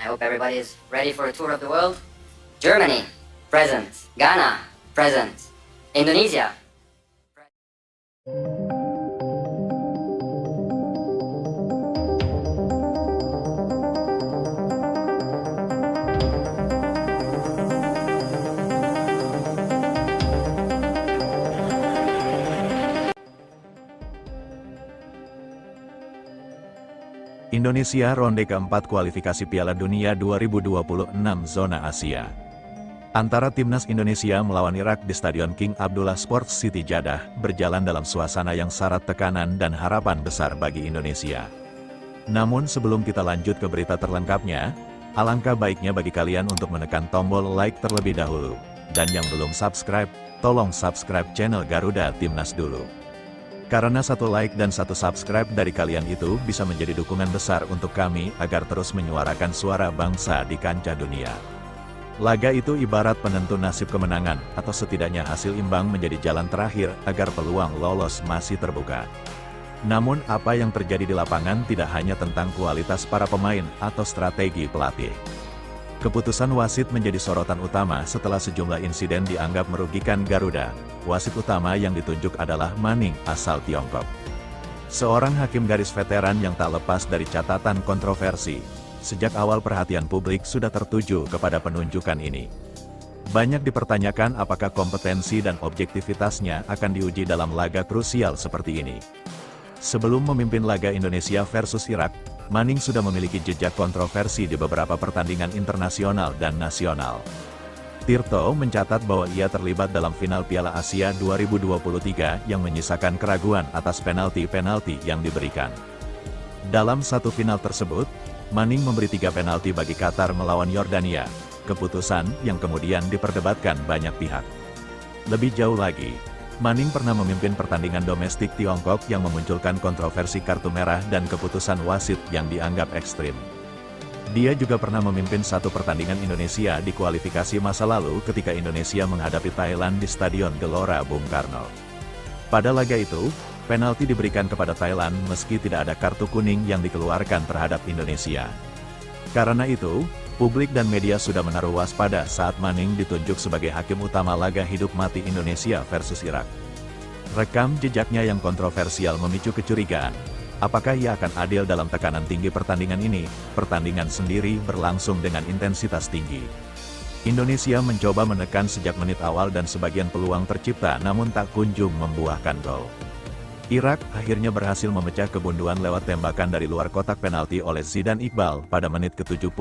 I hope everybody is ready for a tour of the world. Germany, present. Ghana, present. Indonesia. Indonesia ronde keempat kualifikasi Piala Dunia 2026 zona Asia. Antara timnas Indonesia melawan Irak di Stadion King Abdullah Sports City Jeddah berjalan dalam suasana yang syarat tekanan dan harapan besar bagi Indonesia. Namun sebelum kita lanjut ke berita terlengkapnya, alangkah baiknya bagi kalian untuk menekan tombol like terlebih dahulu. Dan yang belum subscribe, tolong subscribe channel Garuda Timnas dulu. Karena satu like dan satu subscribe dari kalian itu bisa menjadi dukungan besar untuk kami agar terus menyuarakan suara bangsa di kancah dunia. Laga itu ibarat penentu nasib kemenangan, atau setidaknya hasil imbang menjadi jalan terakhir agar peluang lolos masih terbuka. Namun apa yang terjadi di lapangan tidak hanya tentang kualitas para pemain atau strategi pelatih. Keputusan wasit menjadi sorotan utama setelah sejumlah insiden dianggap merugikan Garuda. Wasit utama yang ditunjuk adalah Manning asal Tiongkok. Seorang hakim garis veteran yang tak lepas dari catatan kontroversi. Sejak awal perhatian publik sudah tertuju kepada penunjukan ini. Banyak dipertanyakan apakah kompetensi dan objektivitasnya akan diuji dalam laga krusial seperti ini. Sebelum memimpin laga Indonesia versus Irak, Manning sudah memiliki jejak kontroversi di beberapa pertandingan internasional dan nasional. Tirto mencatat bahwa ia terlibat dalam final Piala Asia 2023 yang menyisakan keraguan atas penalti-penalti yang diberikan. Dalam satu final tersebut, Manning memberi 3 penalti bagi Qatar melawan Yordania, keputusan yang kemudian diperdebatkan banyak pihak. Lebih jauh lagi, Manning pernah memimpin pertandingan domestik Tiongkok yang memunculkan kontroversi kartu merah dan keputusan wasit yang dianggap ekstrim. Dia juga pernah memimpin satu pertandingan Indonesia di kualifikasi masa lalu ketika Indonesia menghadapi Thailand di Stadion Gelora Bung Karno. Pada laga itu, penalti diberikan kepada Thailand meski tidak ada kartu kuning yang dikeluarkan terhadap Indonesia. Karena itu, publik dan media sudah menaruh waspada saat Manning ditunjuk sebagai hakim utama laga hidup mati Indonesia versus Irak. Rekam jejaknya yang kontroversial memicu kecurigaan. Apakah ia akan adil dalam tekanan tinggi pertandingan ini? Pertandingan sendiri berlangsung dengan intensitas tinggi. Indonesia mencoba menekan sejak menit awal dan sebagian peluang tercipta namun tak kunjung membuahkan gol. Irak akhirnya berhasil memecah kebunduan lewat tembakan dari luar kotak penalti oleh Zidane Iqbal pada menit ke-75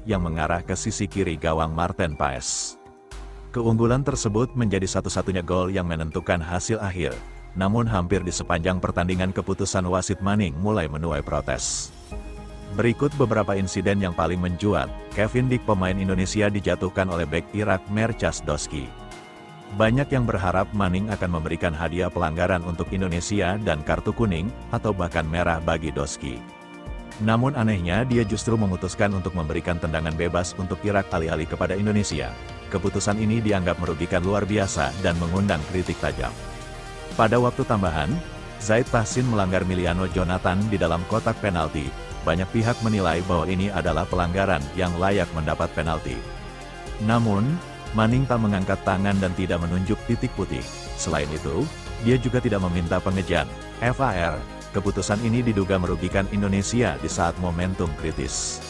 yang mengarah ke sisi kiri gawang Marten Paes. Keunggulan tersebut menjadi satu-satunya gol yang menentukan hasil akhir, namun hampir di sepanjang pertandingan keputusan wasit Manning mulai menuai protes. Berikut beberapa insiden yang paling mencuat. Kevin Dick pemain Indonesia dijatuhkan oleh bek Irak Merchas Doski. Banyak yang berharap Manning akan memberikan hadiah pelanggaran untuk Indonesia dan kartu kuning, atau bahkan merah bagi Doski. Namun anehnya dia justru memutuskan untuk memberikan tendangan bebas untuk Irak alih-alih kepada Indonesia. Keputusan ini dianggap merugikan luar biasa dan mengundang kritik tajam. Pada waktu tambahan, Zaid Tahsin melanggar Miliano Jonathan di dalam kotak penalti. Banyak pihak menilai bahwa ini adalah pelanggaran yang layak mendapat penalti. Namun, Manning tak mengangkat tangan dan tidak menunjuk titik putih. Selain itu, dia juga tidak meminta pengejan, VAR. Keputusan ini diduga merugikan Indonesia di saat momentum kritis.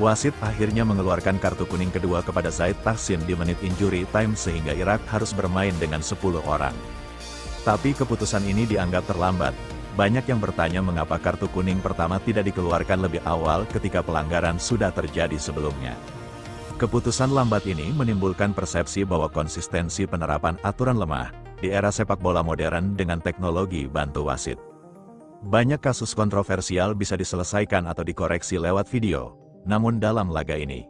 Wasit akhirnya mengeluarkan kartu kuning kedua kepada Zaid Tahsin di menit injury time sehingga Irak harus bermain dengan 10 orang. Tapi keputusan ini dianggap terlambat. Banyak yang bertanya mengapa kartu kuning pertama tidak dikeluarkan lebih awal ketika pelanggaran sudah terjadi sebelumnya. Keputusan lambat ini menimbulkan persepsi bahwa konsistensi penerapan aturan lemah di era sepak bola modern dengan teknologi bantu wasit. Banyak kasus kontroversial bisa diselesaikan atau dikoreksi lewat video, namun dalam laga ini,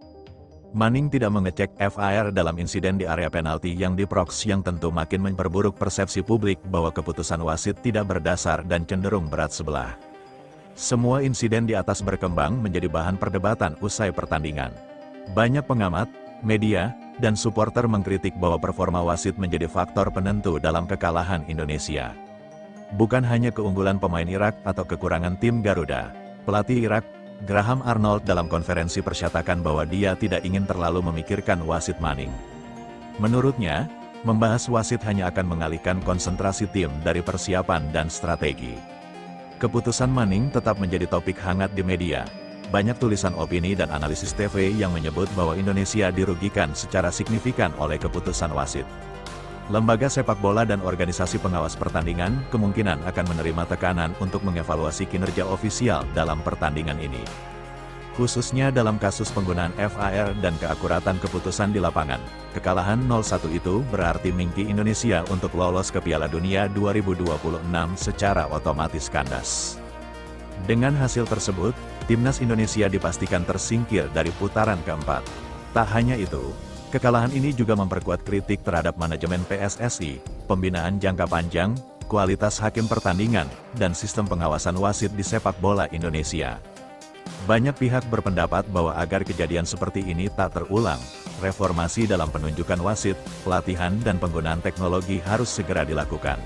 Manning tidak mengecek VAR dalam insiden di area penalti yang diproks yang tentu makin memperburuk persepsi publik bahwa keputusan wasit tidak berdasar dan cenderung berat sebelah. Semua insiden di atas berkembang menjadi bahan perdebatan usai pertandingan. Banyak pengamat, media, dan supporter mengkritik bahwa performa wasit menjadi faktor penentu dalam kekalahan Indonesia. Bukan hanya keunggulan pemain Irak atau kekurangan tim Garuda, pelatih Irak, Graham Arnold dalam konferensi persyatakan bahwa dia tidak ingin terlalu memikirkan wasit Manning. Menurutnya, membahas wasit hanya akan mengalihkan konsentrasi tim dari persiapan dan strategi. Keputusan Manning tetap menjadi topik hangat di media. Banyak tulisan opini dan analisis TV yang menyebut bahwa Indonesia dirugikan secara signifikan oleh keputusan wasit. Lembaga sepak bola dan organisasi pengawas pertandingan kemungkinan akan menerima tekanan untuk mengevaluasi kinerja ofisial dalam pertandingan ini. Khususnya dalam kasus penggunaan VAR dan keakuratan keputusan di lapangan. Kekalahan 0-1 itu berarti mimpi Indonesia untuk lolos ke Piala Dunia 2026 secara otomatis kandas. Dengan hasil tersebut, timnas Indonesia dipastikan tersingkir dari putaran keempat. Tak hanya itu, kekalahan ini juga memperkuat kritik terhadap manajemen PSSI, pembinaan jangka panjang, kualitas hakim pertandingan, dan sistem pengawasan wasit di sepak bola Indonesia. Banyak pihak berpendapat bahwa agar kejadian seperti ini tak terulang, reformasi dalam penunjukan wasit, pelatihan dan penggunaan teknologi harus segera dilakukan.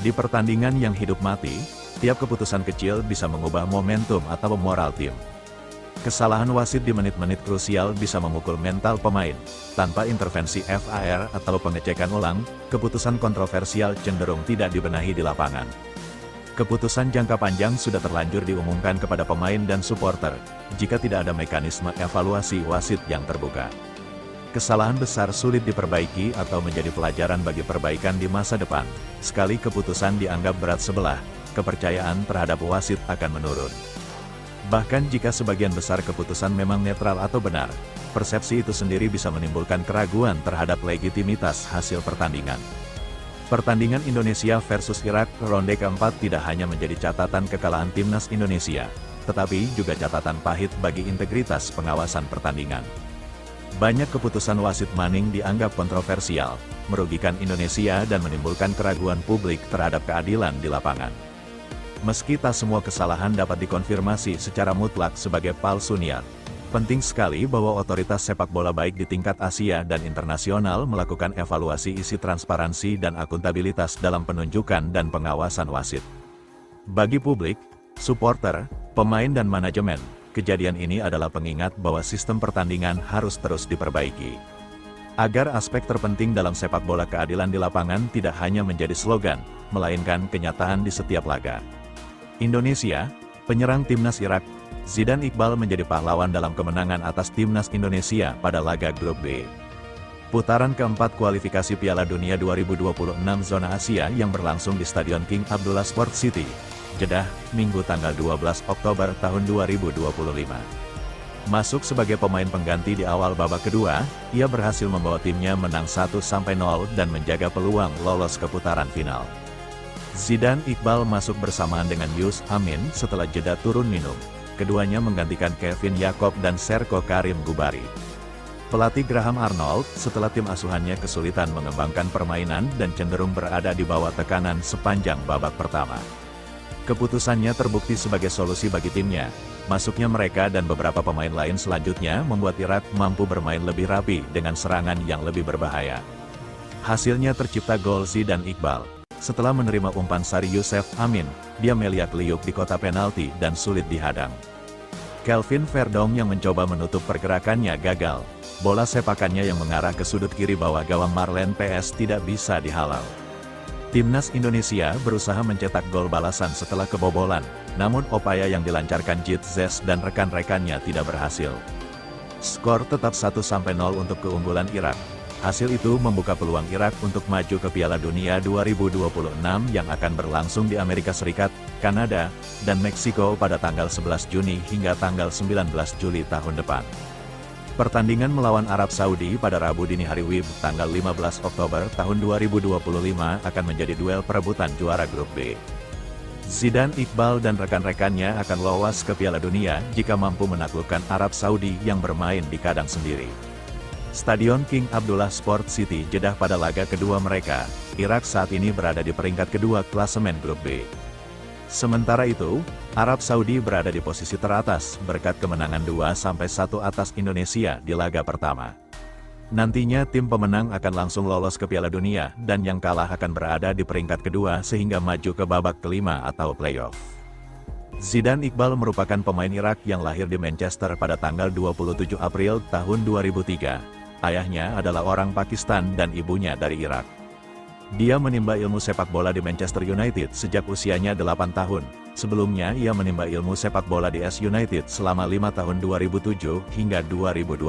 Di pertandingan yang hidup mati, tiap keputusan kecil bisa mengubah momentum atau moral tim. Kesalahan wasit di menit-menit krusial bisa memukul mental pemain. Tanpa intervensi VAR atau pengecekan ulang, keputusan kontroversial cenderung tidak dibenahi di lapangan. Keputusan jangka panjang sudah terlanjur diumumkan kepada pemain dan supporter, jika tidak ada mekanisme evaluasi wasit yang terbuka. Kesalahan besar sulit diperbaiki atau menjadi pelajaran bagi perbaikan di masa depan. Sekali keputusan dianggap berat sebelah, kepercayaan terhadap wasit akan menurun. Bahkan jika sebagian besar keputusan memang netral atau benar, persepsi itu sendiri bisa menimbulkan keraguan terhadap legitimitas hasil pertandingan. Pertandingan Indonesia versus Irak ronde keempat tidak hanya menjadi catatan kekalahan timnas Indonesia, tetapi juga catatan pahit bagi integritas pengawasan pertandingan. Banyak keputusan wasit Manning dianggap kontroversial, merugikan Indonesia dan menimbulkan keraguan publik terhadap keadilan di lapangan. Meski tak semua kesalahan dapat dikonfirmasi secara mutlak sebagai palsu niat, penting sekali bahwa otoritas sepak bola baik di tingkat Asia dan internasional melakukan evaluasi isi transparansi dan akuntabilitas dalam penunjukan dan pengawasan wasit. Bagi publik, supporter, pemain dan manajemen, kejadian ini adalah pengingat bahwa sistem pertandingan harus terus diperbaiki. Agar aspek terpenting dalam sepak bola keadilan di lapangan tidak hanya menjadi slogan, melainkan kenyataan di setiap laga. Indonesia, penyerang timnas Irak, Zidane Iqbal menjadi pahlawan dalam kemenangan atas timnas Indonesia pada laga grup B. Putaran keempat kualifikasi Piala Dunia 2026 zona Asia yang berlangsung di Stadion King Abdullah Sport City, Jeddah, Minggu tanggal 12 Oktober tahun 2025. Masuk sebagai pemain pengganti di awal babak kedua, ia berhasil membawa timnya menang 1-0 dan menjaga peluang lolos ke putaran final. Zidane Iqbal masuk bersamaan dengan Yus Amin setelah jeda turun minum. Keduanya menggantikan Kevin Yacob dan Serko Karim Gubari. Pelatih Graham Arnold, setelah tim asuhannya kesulitan mengembangkan permainan dan cenderung berada di bawah tekanan sepanjang babak pertama. Keputusannya terbukti sebagai solusi bagi timnya. Masuknya mereka dan beberapa pemain lain selanjutnya membuat Irak mampu bermain lebih rapi dengan serangan yang lebih berbahaya. Hasilnya tercipta gol Zidane Iqbal. Setelah menerima umpan Sari Yusuf Amin, dia melihat liuk di kotak penalti dan sulit dihadang. Kelvin Verdong yang mencoba menutup pergerakannya gagal. Bola sepakannya yang mengarah ke sudut kiri bawah gawang Marlen PS tidak bisa dihalau. Timnas Indonesia berusaha mencetak gol balasan setelah kebobolan, namun upaya yang dilancarkan Jit Zes dan rekan-rekannya tidak berhasil. Skor tetap 1-0 untuk keunggulan Irak. Hasil itu membuka peluang Irak untuk maju ke Piala Dunia 2026 yang akan berlangsung di Amerika Serikat, Kanada, dan Meksiko pada tanggal 11 Juni hingga tanggal 19 Juli tahun depan. Pertandingan melawan Arab Saudi pada Rabu dini hari WIB tanggal 15 Oktober tahun 2025 akan menjadi duel perebutan juara grup B. Zidane Iqbal dan rekan-rekannya akan lolos ke Piala Dunia jika mampu menaklukkan Arab Saudi yang bermain di kandang sendiri. Stadion King Abdullah Sport City Jeddah pada laga kedua mereka, Irak saat ini berada di peringkat kedua klasemen grup B. Sementara itu, Arab Saudi berada di posisi teratas berkat kemenangan 2-1 atas Indonesia di laga pertama. Nantinya tim pemenang akan langsung lolos ke Piala Dunia dan yang kalah akan berada di peringkat kedua sehingga maju ke babak kelima atau playoff. Zidane Iqbal merupakan pemain Irak yang lahir di Manchester pada tanggal 27 April tahun 2003. Ayahnya adalah orang Pakistan dan ibunya dari Irak. Dia menimba ilmu sepak bola di Manchester United sejak usianya 8 tahun. Sebelumnya ia menimba ilmu sepak bola di AS United selama 5 tahun 2007 hingga 2012.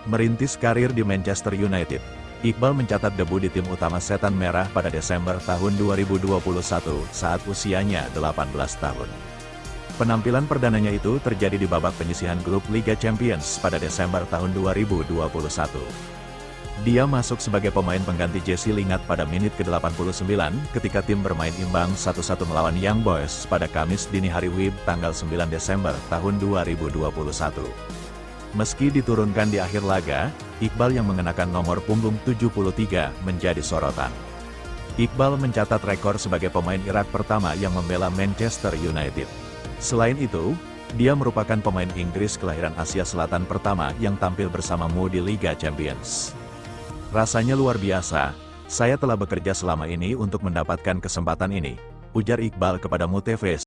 Merintis karir di Manchester United, Iqbal mencatat debu di tim utama Setan Merah pada Desember tahun 2021 saat usianya 18 tahun. Penampilan perdananya itu terjadi di babak penyisihan grup Liga Champions pada Desember tahun 2021. Dia masuk sebagai pemain pengganti Jesse Lingard pada menit ke-89 ketika tim bermain imbang 1-1 melawan Young Boys pada Kamis dini hari WIB tanggal 9 Desember tahun 2021. Meski diturunkan di akhir laga, Iqbal yang mengenakan nomor punggung 73 menjadi sorotan. Iqbal mencatat rekor sebagai pemain Irak pertama yang membela Manchester United. Selain itu, dia merupakan pemain Inggris kelahiran Asia Selatan pertama yang tampil bersamamu di Liga Champions. Rasanya luar biasa, saya telah bekerja selama ini untuk mendapatkan kesempatan ini, ujar Iqbal kepada MUTV.